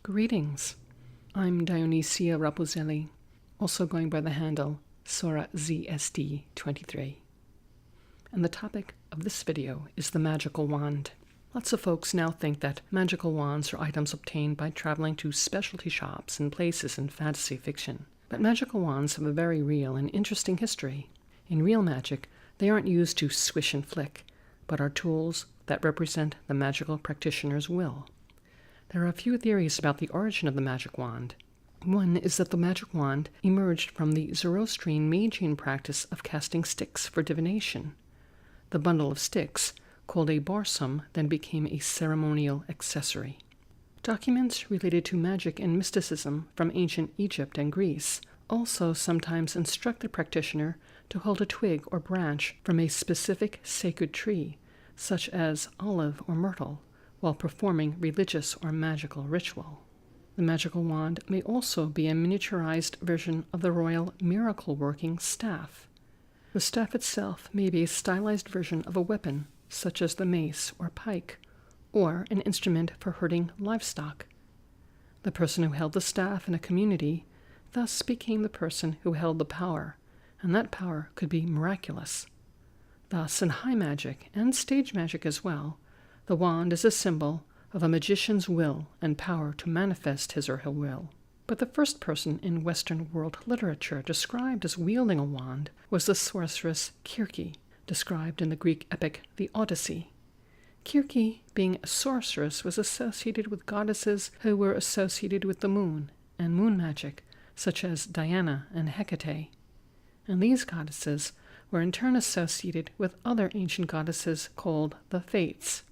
Greetings. I'm Dionysia Raposelli, also going by the handle SoraZSD23. And the topic of this video is the magical wand. Lots of folks now think that magical wands are items obtained by traveling to specialty shops and places in fantasy fiction. But magical wands have a very real and interesting history. In real magic, they aren't used to swish and flick, but are tools that represent the magical practitioner's will. There are a few theories about the origin of the magic wand. One is that the magic wand emerged from the Zoroastrian Magian practice of casting sticks for divination. The bundle of sticks, called a barsum, then became a ceremonial accessory. Documents related to magic and mysticism from ancient Egypt and Greece also sometimes instruct the practitioner to hold a twig or branch from a specific sacred tree, such as olive or myrtle, while performing religious or magical ritual. The magical wand may also be a miniaturized version of the royal miracle-working staff. The staff itself may be a stylized version of a weapon, such as the mace or pike, or an instrument for herding livestock. The person who held the staff in a community thus became the person who held the power, and that power could be miraculous. Thus, in high magic, and stage magic as well, the wand is a symbol of a magician's will and power to manifest his or her will. But the first person in Western world literature described as wielding a wand was the sorceress Kirke, described in the Greek epic The Odyssey. Kirke, being a sorceress, was associated with goddesses who were associated with the moon and moon magic, such as Diana and Hecate. And these goddesses were in turn associated with other ancient goddesses called the Fates.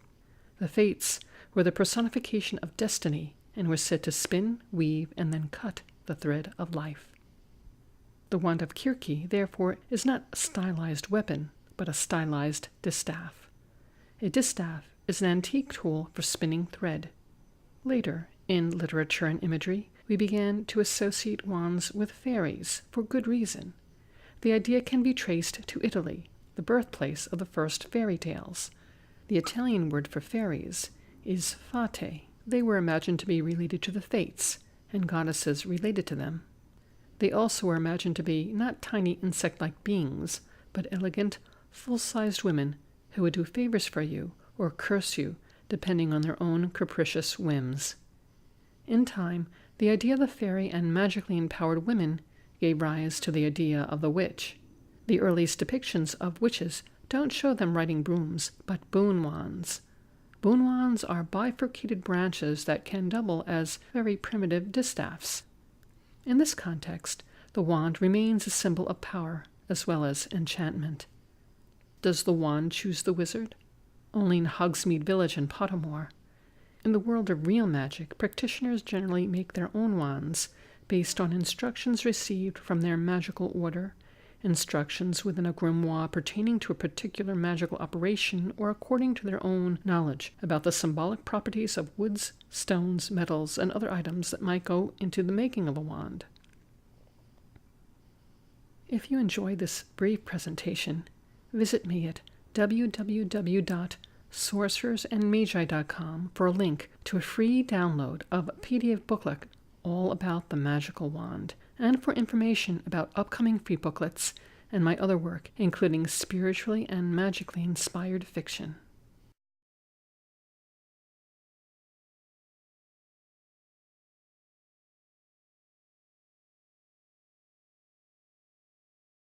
The Fates were the personification of destiny and were said to spin, weave, and then cut the thread of life. The wand of Kirke, therefore, is not a stylized weapon, but a stylized distaff. A distaff is an antique tool for spinning thread. Later, in literature and imagery, we began to associate wands with fairies for good reason. The idea can be traced to Italy, the birthplace of the first fairy tales. The Italian word for fairies is fate. They were imagined to be related to the Fates, and goddesses related to them. They also were imagined to be not tiny insect-like beings, but elegant, full-sized women who would do favors for you or curse you, depending on their own capricious whims. In time, the idea of the fairy and magically empowered women gave rise to the idea of the witch. The earliest depictions of witches don't show them riding brooms, but boon wands. Boon wands are bifurcated branches that can double as very primitive distaffs. In this context, the wand remains a symbol of power as well as enchantment. Does the wand choose the wizard? Only in Hogsmeade Village in Pottermore. In the world of real magic, practitioners generally make their own wands based on instructions received from their magical order, instructions within a grimoire pertaining to a particular magical operation, or according to their own knowledge about the symbolic properties of woods, stones, metals, and other items that might go into the making of a wand. If you enjoyed this brief presentation, visit me at www.sorcerersandmagi.com for a link to a free download of a PDF booklet all about the magical wand, and for information about upcoming free booklets and my other work, including spiritually and magically inspired fiction.